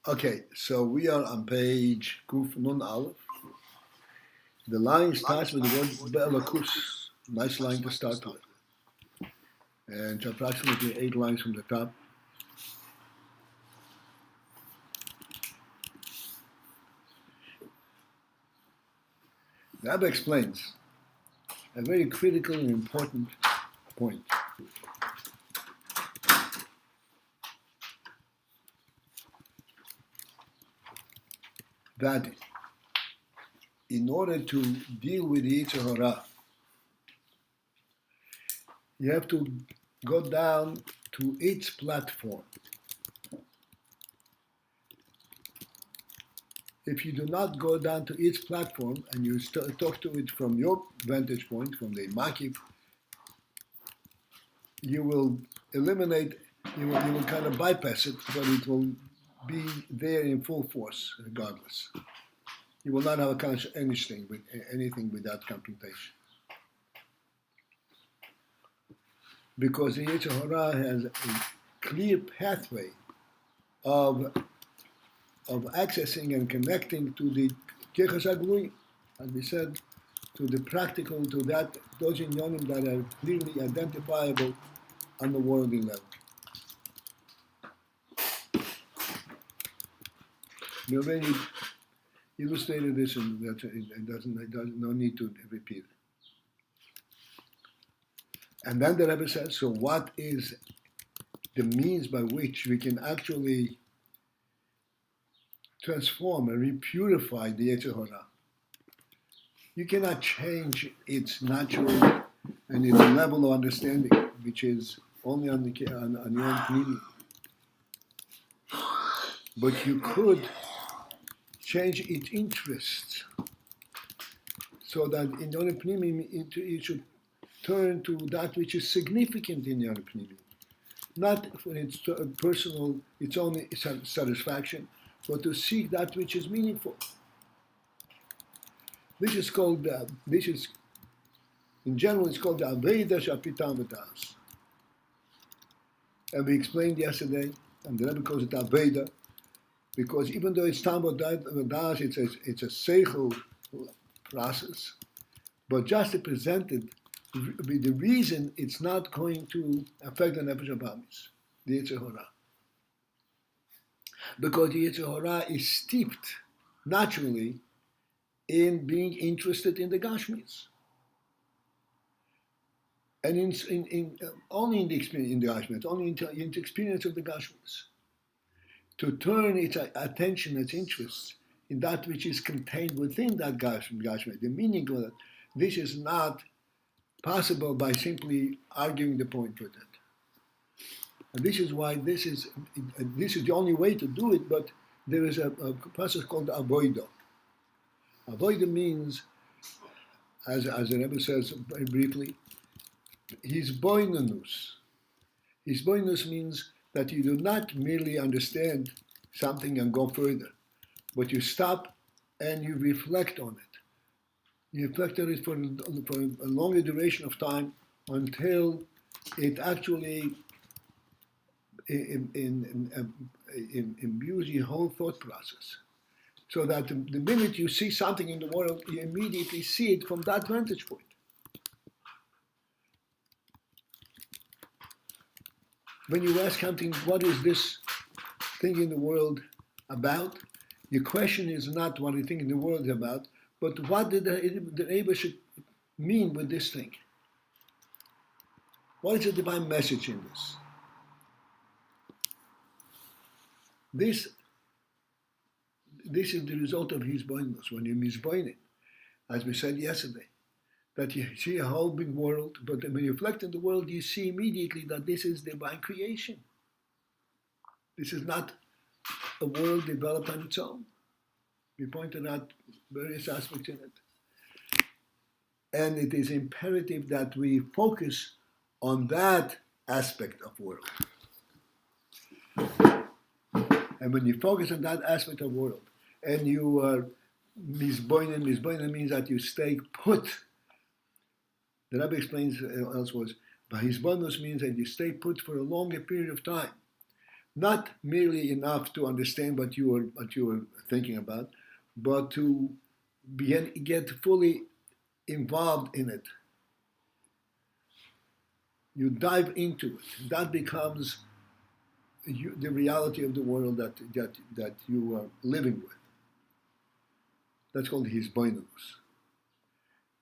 Okay, so we are on page Kuf Nun Aleph. The line starts with the word Be'elakus. Nice line to start with. And it's approximately 8 lines from the top. The Rebbe explains a very critical and important point. That in order to deal with the Yetzer Hara, you have to go down to its platform. If you do not go down to its platform and you talk to it from your vantage point, from the Makif, you will eliminate, you will kind of bypass it, but it will be there in full force regardless. You will not have anything without confrontation. Because the Yetzer Hara has a clear pathway of accessing and connecting to the Keches HaGluim, as we said, to the practical, to those inyanim that are clearly identifiable on the worldly level. We already illustrated this, and it doesn't no need to repeat it. And then the Rebbe says, so what is the means by which we can actually transform and repurify the Yetzer Hara? You cannot change its natural and its level of understanding, which is only on your own pnimi. But you could change its interests so that in your own pnimi it should turn to that which is significant in your pnimi, not for its personal, its own satisfaction, but to seek that which is meaningful. This is called, in general, it's called the Avodah Shapitam V'das. And we explained yesterday, and the Rebbe calls it Avodah, because even though it's Tam V'das, it's a seichel process, but just to present it, the reason it's not going to affect the Nefesh HaBamis, the Yetzer Hara. Because the Yetzer Hara is steeped naturally in being interested in the Gashmis. And only in the Gashmis, only in the experience of the Gashmis. To turn its attention, its interest in that which is contained within that Gashmis, the meaning of it, this is not possible by simply arguing the point with it. And this is why this is the only way to do it, but there is a process called Avodah. Avodah means, as the Rebbe says very briefly, his boinanus. His boinanus means that you do not merely understand something and go further, but you stop and you reflect on it. You reflect on it for a longer duration of time until it actually imbues your whole thought process. So that the minute you see something in the world, you immediately see it from that vantage point. When you ask something, what is this thing in the world about? Your question is not what the thing in the world is about, but what did the Rebbe should mean with this thing? What is the divine message in this? This is the result of his boinus. When you misboin, as we said yesterday, that you see a whole big world, but when you reflect in the world, you see immediately that this is divine creation. This is not a world developed on its own. We pointed out various aspects in it. And it is imperative that we focus on that aspect of world. And when you focus on that aspect of world, and you are misboinen means that you stay put. The Rebbe explains elsewhere, but hisbonus means that you stay put for a longer period of time. Not merely enough to understand what you are thinking about, but to get fully involved in it. You dive into it. That becomes the reality of the world that you are living with. That's called hisbonenus.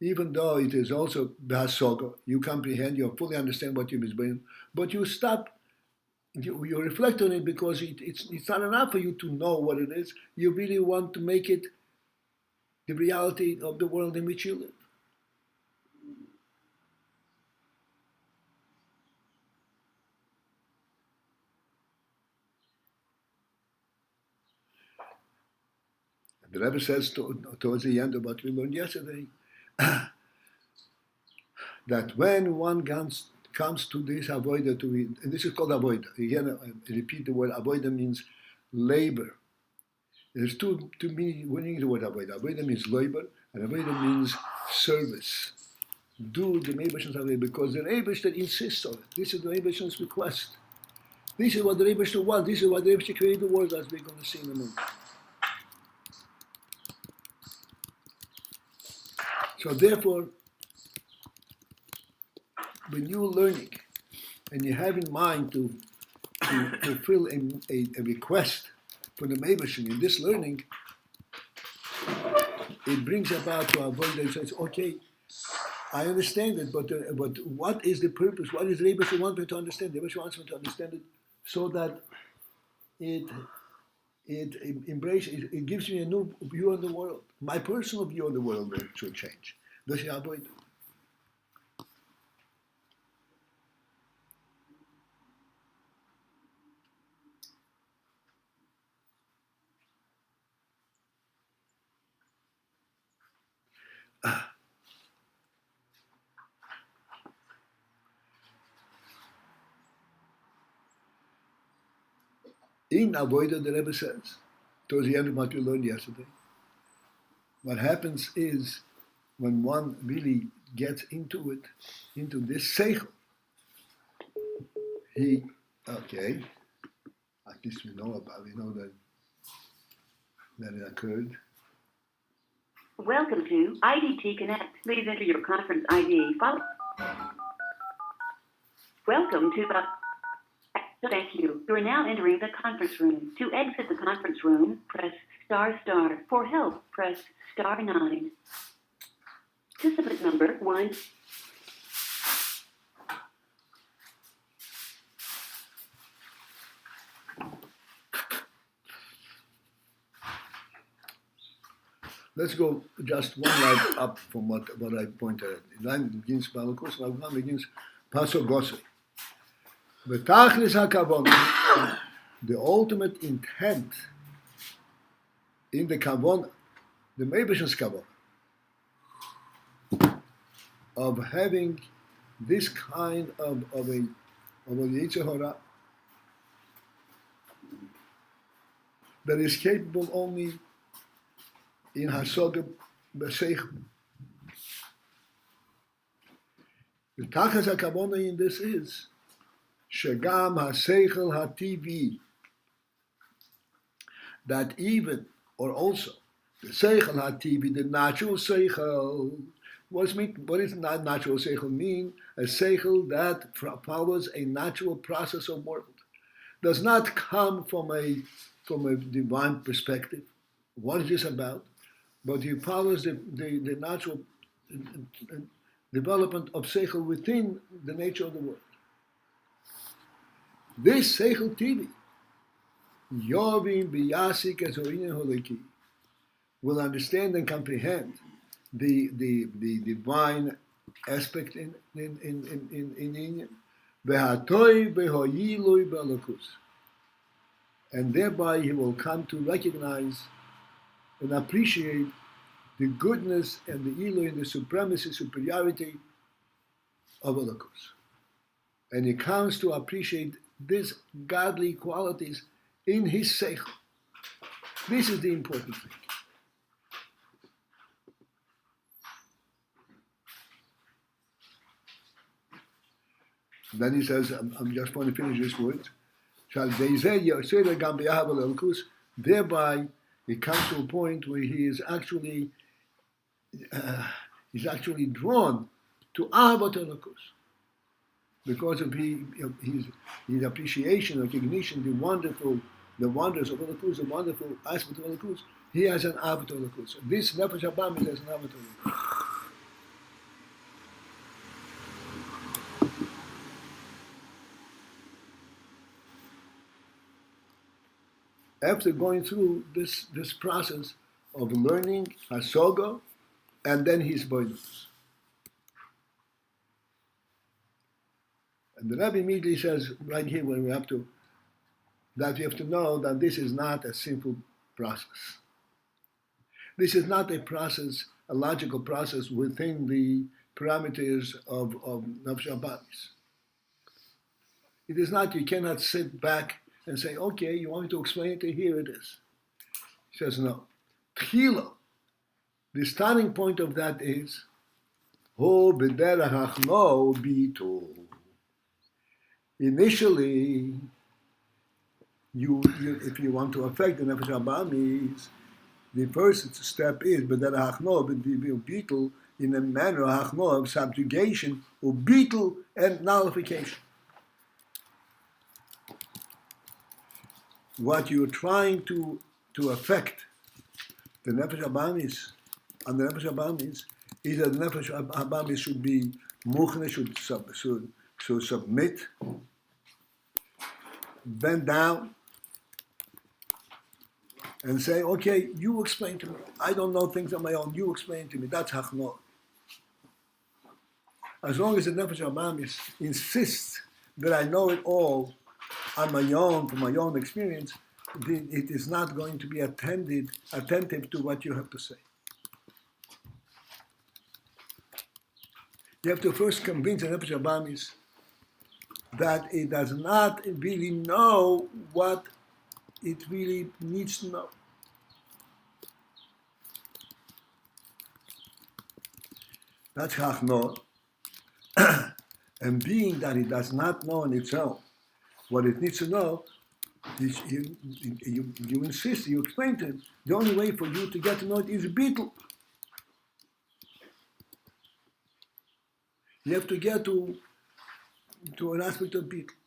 Even though it is also b'hasoga, you comprehend, you fully understand what you misbonenus, but you stop. You reflect on it because it's not enough for you to know what it is. You really want to make it the reality of the world in which you live. The Rebbe says towards the end of what we learned yesterday that when one comes to this avodah, and this is called avodah. Again, I repeat the word avodah means labor. There's two meanings of the word avodah. Avodah means labor, and avodah means service. Do the Rebbe's avodah because the Rebbe insists on it. This is the Rebbe's request. This is what the Rebbe wants. This is what the Rebbe created the world, as we're going to see in a moment. So therefore, when you're learning and you have in mind to fulfill a request for the Rebbe in this learning, it brings about to avoid that. Says, okay, I understand it, but what is the purpose? What is the Rebbe want me to understand? The Rebbe wants me to understand it so that it embraces, it gives me a new view on the world. My personal view on the world should change. Does he avoid it? In Avodah, the Rebbe says, towards the end of what we learned yesterday, what happens is when one really gets into it, into this seichel, at least we know that it occurred. Welcome to IDT Connect. Please enter your conference ID. Welcome to the... Thank you. You are now entering the conference room. To exit the conference room, press ***. For help, press *9. Participant number 1. Let's go just one line up from what I pointed at. The line begins Balakos, the line begins Paso Gosri. V'tachlis hakavona, the ultimate intent in the kavona, the Meibesh's kavona, of having this kind of a Yetzer Hara that is capable only in Hasoga B'Seichel. The Tachas HaKavona in this is Shagam HaSeichel HaTivi, that even, or also, the Seichel HaTivi, the natural Seichel. What does natural Seichel mean? A Seichel that follows a natural process of world. Does not come from a divine perspective. What is this about? But he follows the natural development of Seichel within the nature of the world. This Seichel Tivi, Yovim Biyasik Ezoinin Holeki, will understand and comprehend the divine aspect in Inyan, Vehatoi Vehoyilui Belakus, and thereby he will come to recognize and appreciate the goodness and the Eloi and the supremacy, superiority of Elokus. And he comes to appreciate these godly qualities in his seichel. This is the important thing. Then he says, I'm just going to finish this word. Thereby, it comes to a point where he is actually drawn to Ahavot Elokus because of his appreciation, recognition, the wonders of Elokus, the wonderful aspect of Elokus. He has an Ahavot Elokus. This Nefesh Abamis has an Ahavot Elokus. After going through this process of learning Hasoga and then his burdens. And the Rebbe immediately says, right here when we're up to, that you have to know that this is not a simple process. This is not a process, a logical process within the parameters of Nefesh Abamis. It is not, you cannot sit back and say, okay, you want me to explain it? Here it is. He says, no. Tchila, the starting point of that is, Ho b'derech hachno bitul. Initially, you if you want to affect the Nefesh Abamis, the first step is b'derech hachno bitul, in a manner hachno of subjugation, or bitul and nullification. What you're trying to affect the Nefesh Abamis, and the Nefesh Abamis, is that the Nefesh Abamis should be muchne, should submit, bend down, and say, okay, you explain to me. I don't know things on my own, you explain to me. That's hachno. As long as the Nefesh Abamis insists that I know it all on my own, from my own experience, it is not going to be attentive to what you have to say. You have to first convince the Nefesh Abamis that it does not really know what it really needs to know. That's hachno. And being that it does not know on its own what it needs to know, you insist, you explain to him, the only way for you to get to know it is beetle. You have to get to an aspect of beetle.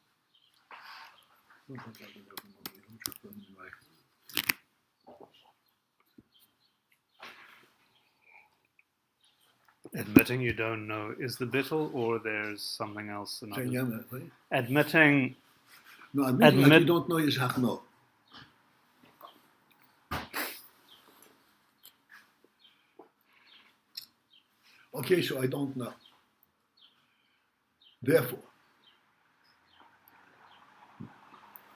Admitting you don't know is the bittul, or there's something else? Admitting. No, admitting that you don't know is hachno. Okay, so I don't know. Therefore,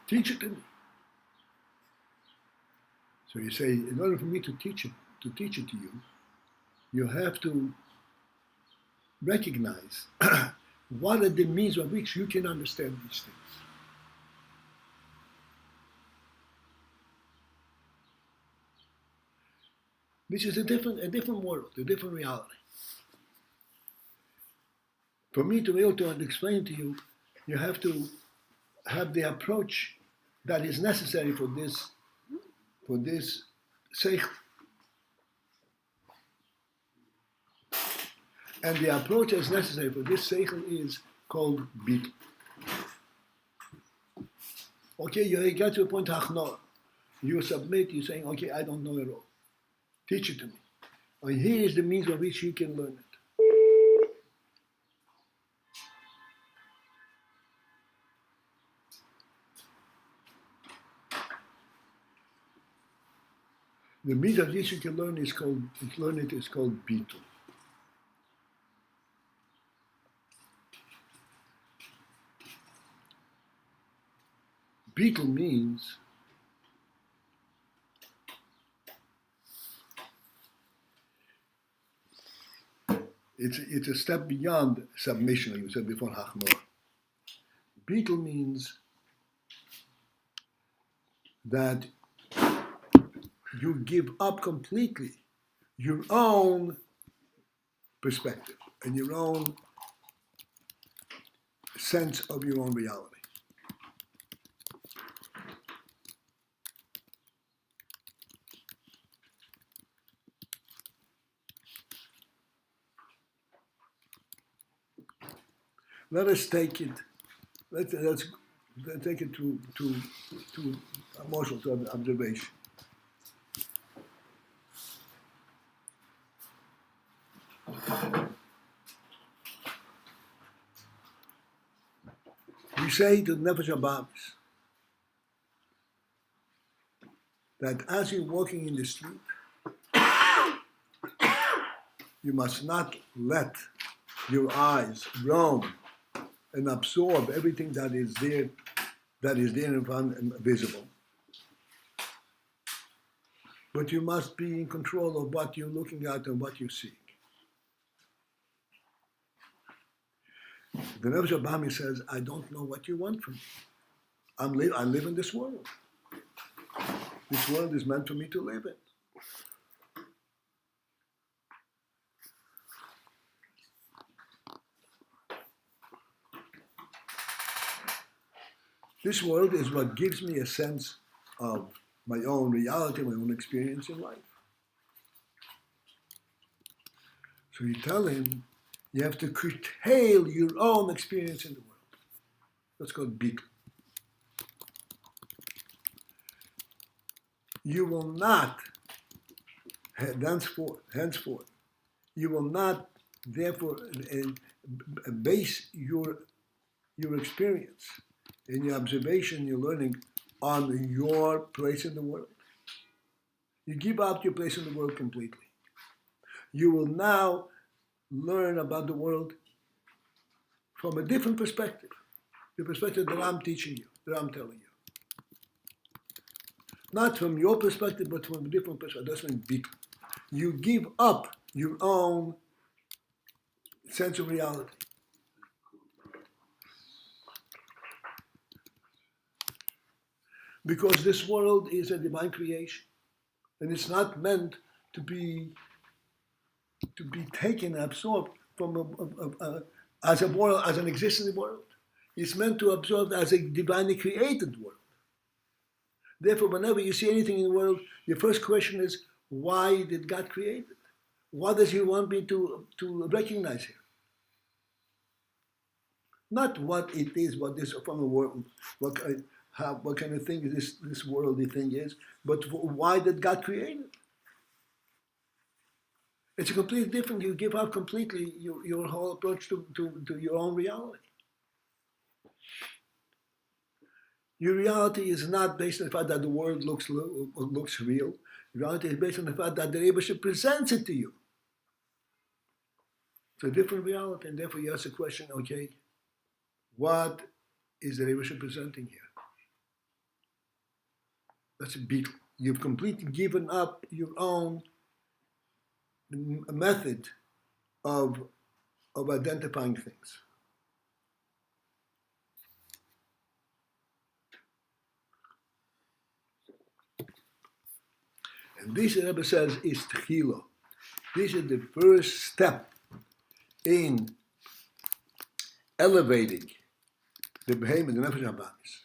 teach it to me. So you say, in order for me to teach it to you, you have to recognize what are the means by which you can understand these things. This is a different world, a different reality. For me to be able to explain to you, you have to have the approach that is necessary for this seichel. And the approach that's necessary for this seichel is called bittul. Okay, you get to a point hachno. You submit, you're saying, okay, I don't know it all. Teach it to me. And here is the means by which you can learn it. The means of which you can learn is called bittul. Bittul means it's a step beyond submission, like we said before, hachmor. Bittul means that you give up completely your own perspective and your own sense of your own reality. Let us take it. Let's take it to emotional, to observation. We say to the Nefesh Abamis that as you're walking in the street, you must not let your eyes roam and absorb everything that is there in front and visible. But you must be in control of what you're looking at and what you see. The Nefesh Abami says, I don't know what you want from me. I live in this world. This world is meant for me to live in. This world is what gives me a sense of my own reality, my own experience in life. So you tell him, you have to curtail your own experience in the world. That's called bittul. You will not, henceforth, you will not, therefore, base your experience and your observation, your learning on your place in the world. You give up your place in the world completely. You will now learn about the world from a different perspective, the perspective that I'm teaching you, that I'm telling you. Not from your perspective, but from a different perspective. That's what bittul. You give up your own sense of reality. Because this world is a divine creation, and it's not meant to be taken, absorbed from as a world, as an existing world. It's meant to absorb as a divinely created world. Therefore, whenever you see anything in the world, your first question is, why did God create it? What does He want me to recognize here? Not what it is, what this from a world, what kind of thing this worldly thing is, but why did God create it? It's a completely different. You give up completely your whole approach to your own reality. Your reality is not based on the fact that the world looks real. Reality is based on the fact that the Rebbe presents it to you. It's a different reality, and therefore you ask the question, okay, what is the Rebbe presenting here? That's a bittul. You've completely given up your own method of identifying things. And this, the Rebbe says, is tchila. This is the first step in elevating the behemoth, the Nefesh Abamis.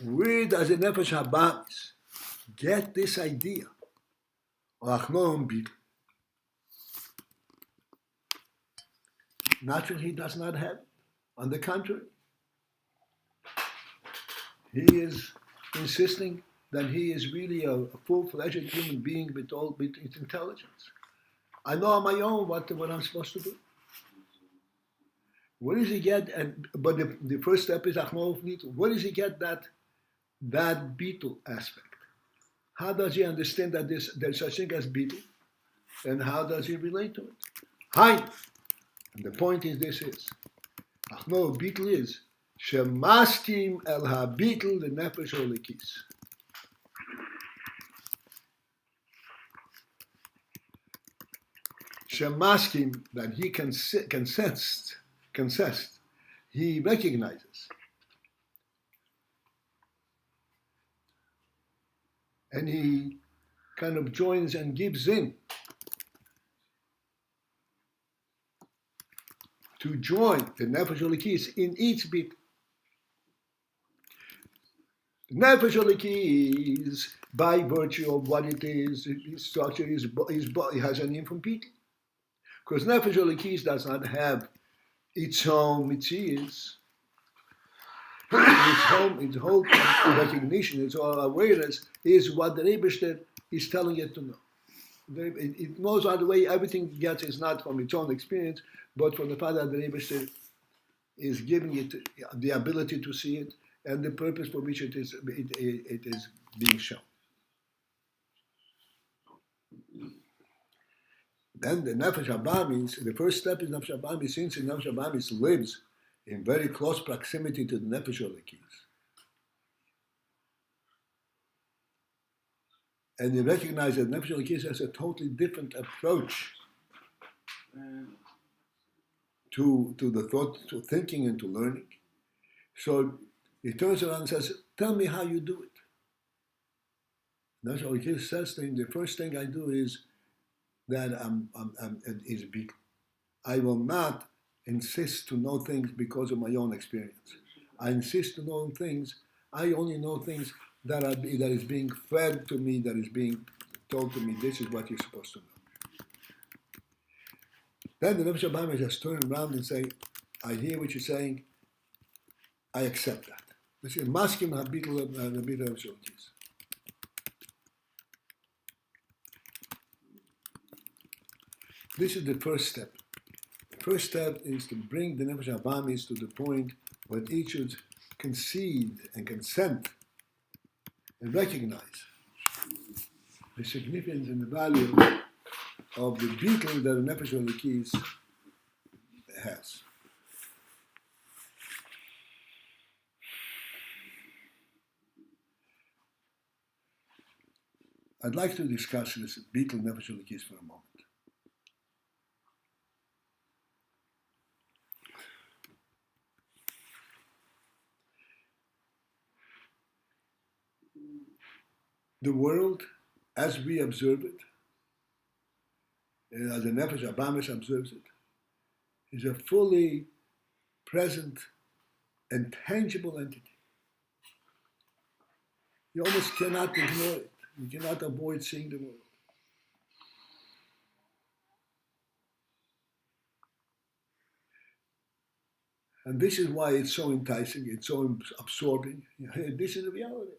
Where does the Nefesh Abamis get this idea of achnoam bittul? Naturally, he does not have it. On the contrary, he is insisting that he is really a full-fledged human being with its intelligence. I know on my own what I'm supposed to do. Where does he get? But the first step is achnoam bittul. Where does he get that bittul aspect? How does he understand that there's such thing as bittul, and how does he relate to it? Hi. And the point is achnoam bittul is shemaskim el habittul lenefesh olikis. Shemaskim, that he consents, he recognizes, and he kind of joins and gives in to join the nefesh olikis in each bit. Nefesh Elokis is, by virtue of what it is, its structure is has a name from people. Because Nefesh Elokis does not have its own mitzias, its whole recognition, its whole awareness is what the Rebbe is telling it to know. It knows, by the way, everything it gets is not from its own experience, but from the fact that the Rebbe is giving it the ability to see it and the purpose for which it is being shown. Then the Nefesh Abamis, the first step is Nefesh Abamis, since the Nefesh Abamis lives in very close proximity to the Nefesh Elokis. And you recognize that Nefesh Elokis has a totally different approach to the thought, to thinking and to learning. So he turns around and says, tell me how you do it. Nefesh Elokis says to him, the first thing I do is that I will not insist to know things because of my own experience. I insist to know things. I only know things that is being fed to me, that is being told to me. This is what you're supposed to know. Then the Nefesh Abamis just turn around and say, I hear what you're saying. I accept that. This is maskim habitul Elokis. This is the first step. The first step is to bring the Nefesh Abamis to the point where each should concede and consent and recognize the significance and the value of the beetle that the Nefesh Elokis has. I'd like to discuss this beetle Nefesh Elokis for a moment. The world, as we observe it, and as the Nefesh Abamis observes it, is a fully present and tangible entity. You almost cannot ignore it. You cannot avoid seeing the world. And this is why it's so enticing, it's so absorbing. This is the reality.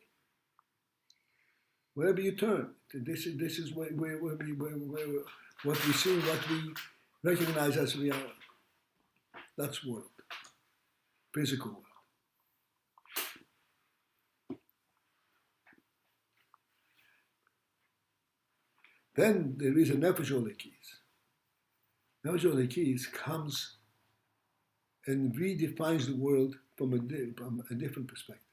Wherever you turn, this is where what we see, what we recognize as reality. That's world, physical world. Then there is a Nefesh Elokis. Nefesh Elokis comes and redefines the world from a different perspective.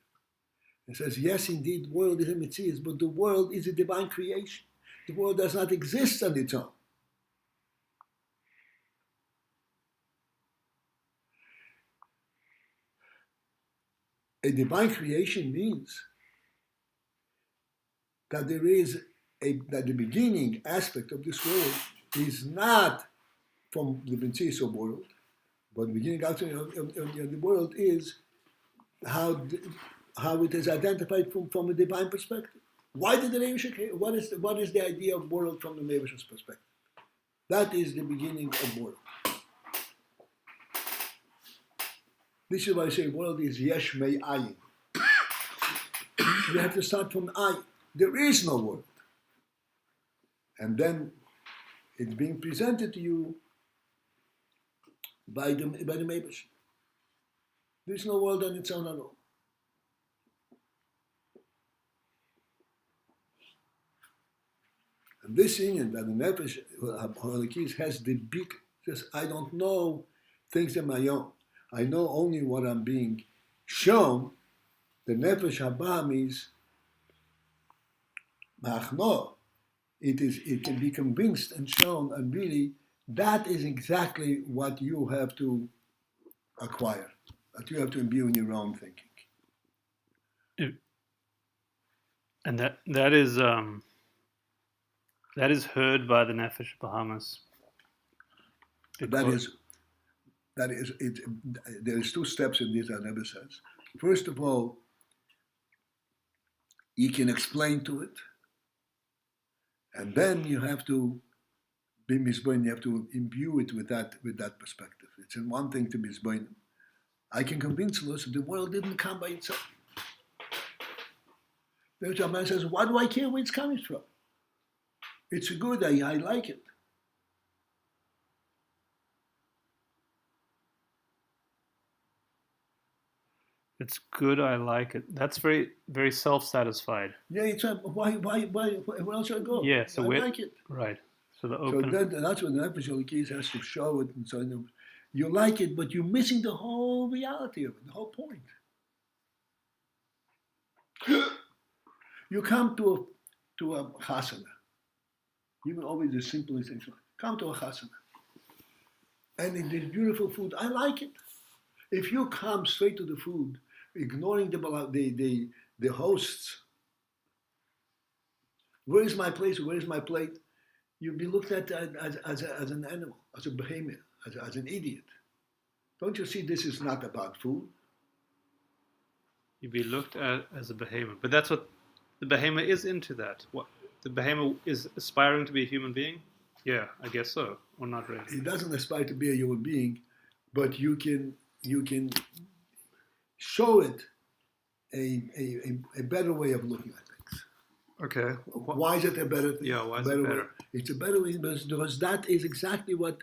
It says, yes, indeed, the world is a mitzvah, but the world is a divine creation. The world does not exist on its own. A divine creation means that that the beginning aspect of this world is not from the mitzvah world, but the beginning aspect of the world is how it is identified from a divine perspective. Why did the Rebbe create? What is the idea of world from the Rebbe's perspective? That is the beginning of world. This is why I say world is yesh mei ayin. You have to start from ayin. There is no world. And then it's being presented to you by the Meibach. There is no world on its own at all. And this union that the Nefesh Elokis has the big, says, I don't know things on my own. I know only what I'm being shown. The Nefesh Abamis machno. It can be convinced and shown, and really that is exactly what you have to acquire, that you have to imbue in your own thinking. And that is heard by the Nefesh Bahamas. That is it. There is two steps in this, as Rebbe says. First of all, you can explain to it, and then you have to be misborn. You have to imbue it with that perspective. It's one thing to misborn. I can convince us that the world didn't come by itself. The man says, "Why do I care where it's coming from? It's good. I like it." It's good. I like it. That's very, very self-satisfied. Yeah, it's why where else should I go? Yeah, so I like it. Right. So the So open. then that's what the nefesh keys has to show it, and so you like it, but you're missing the whole reality of it, the whole point. You come to a chasana, even always the simplest thing. Come to a chasana, and it is beautiful food. I like it. If you come straight to the food, ignoring the hosts, where is my place? Where is my plate? You'll be looked at as an animal, as a behemoth, as an idiot. Don't you see this is not about food? You'd be looked at as a behemoth. But that's what the behemoth is into that. What the behemoth is aspiring to be a human being? Yeah, I guess so. Or not really. It doesn't aspire to be a human being, but you can show it a better way of looking at things. Okay. Why is it a better thing? Yeah, why is it better? It's a better way because that is exactly what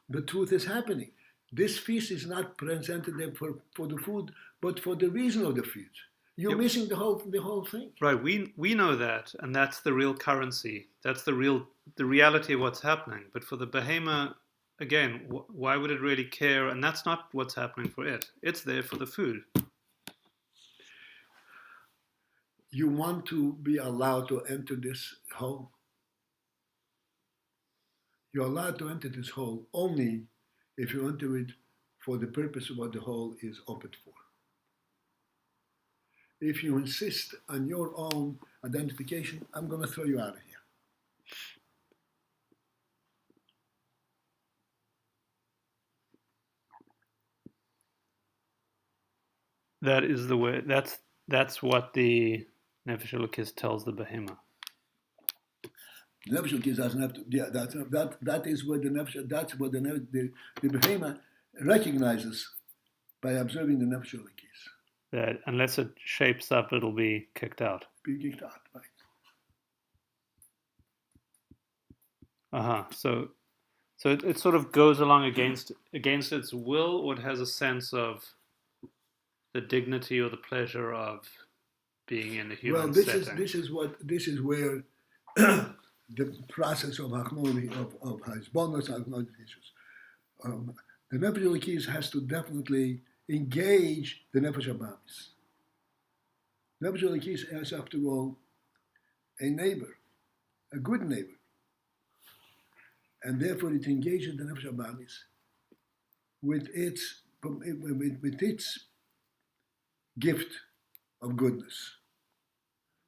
the truth is happening. This feast is not presented there for the food, but for the reason of the feast. You're missing the whole thing. Right. We know that, and that's the real currency. That's the reality of what's happening. But for the behemoth, again, why would it really care? And that's not what's happening for it. It's there for the food. You want to be allowed to enter this hole. You're allowed to enter this hole only if you enter it for the purpose of what the hole is opened for. If you insist on your own identification, I'm going to throw you out of here. That is the way. That's what the Nefesh Elokis tells the behemoth. The Nefesh Elokis doesn't have to. Yeah, that is what the Nefesh. That's what the behemoth recognizes by observing the Nefesh Elokis. That unless it shapes up, it'll be kicked out. Be kicked out, right? So it sort of goes along against its will, or it has a sense of the dignity or the pleasure of being in a human setting. Well, this is where the process of Hachmoni, of Hezbollah, issues. The Nefesh Elokis has to definitely engage the Nefesh Abamis. Nefesh Elokis is, after all, a neighbor, a good neighbor. And therefore it engages the Nefesh Abamis with its gift of goodness.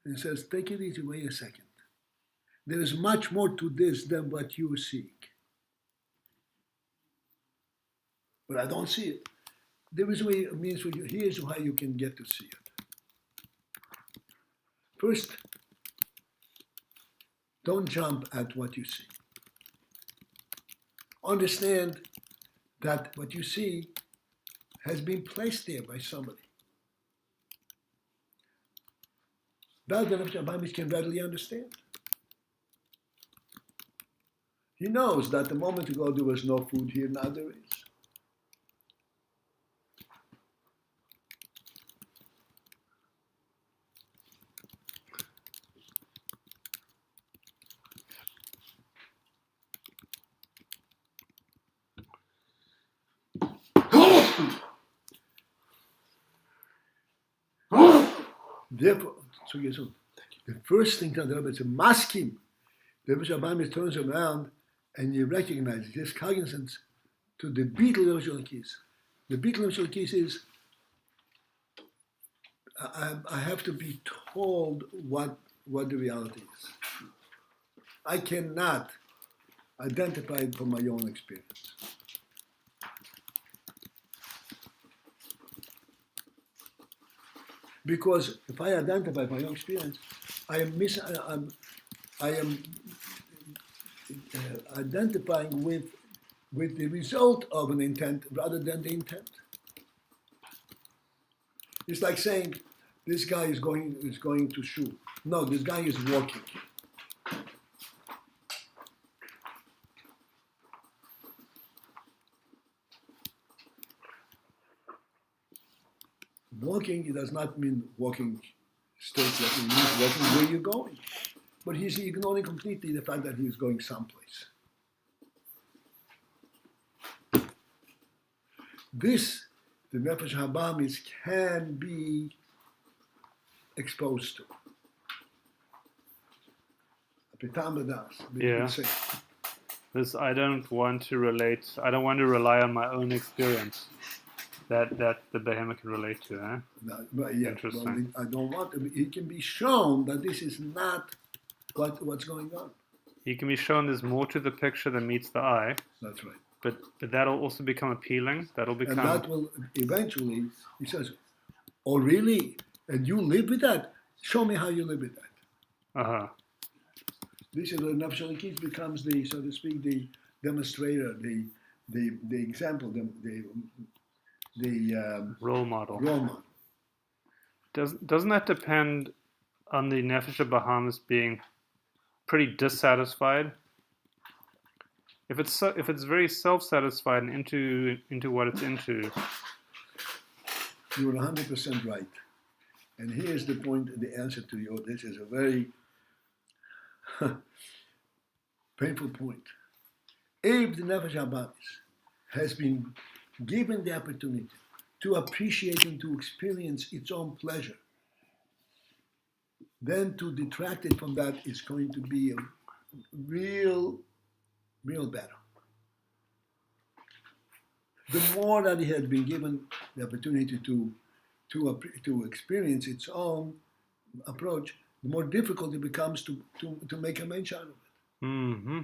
And it says, take it easy, wait a second. There is much more to this than what you seek. But I don't see it. There is a way, it means for you, here's how you can get to see it. First, don't jump at what you see. Understand that what you see has been placed there by somebody. That the Nefesh Abamis can readily understand. He knows that a moment ago there was no food here, now there is. Therefore, the first thing that the Rebbe is a maskim. The Nefesh Abamis turns around and you recognize his cognizance to the beetle of Nefesh Elokis. The beetle of Nefesh Elokis is, I have to be told what the reality is. I cannot identify it from my own experience. Because if I identify my own experience, I am identifying with the result of an intent rather than the intent. It's like saying this guy is going to shul. No, this guy is walking. Walking, it does not mean walking straight, it means walking where you're going. But he's ignoring completely the fact that he's going someplace. This, the Nefesh Habamis can be exposed to. Yeah. This I don't want to relate. I don't want to rely on my own experience. That the behemoth can relate to, eh? No, but yeah, Interesting. well, I don't want to. It can be shown that this is not what's going on. He can be shown there's more to the picture than meets the eye. That's right. But that'll also become appealing. That'll become. And that will eventually, he says, oh really? And you live with that? Show me how you live with that. Uh-huh. This is where Nefesh Elokis becomes the, so to speak, the demonstrator, the example, the Role model. role model. Doesn't that depend on the Nefesh Bahamis being pretty dissatisfied? If it's very self-satisfied and into what it's into. You're 100% right. And here's the point, the answer to you. This is a very painful point. If the Nefesh Habamis has been given the opportunity to appreciate and to experience its own pleasure, then to detract it from that is going to be a real battle. The more that it had been given the opportunity to experience its own approach, the more difficult it becomes to make a mensch out of it. Mm-hmm.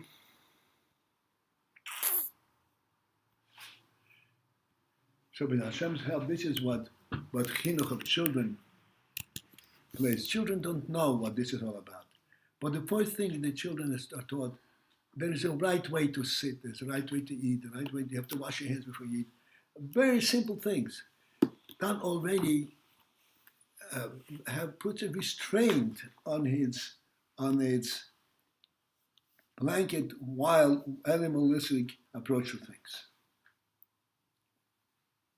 So with Hashem's help, this is what chinuch of children plays. Children don't know what this is all about. But the first thing the children are taught, there is a right way to sit, there's a right way to eat, the right way, you have to wash your hands before you eat. Very simple things. That already have put a restraint on its blanket, wild, animalistic approach to things.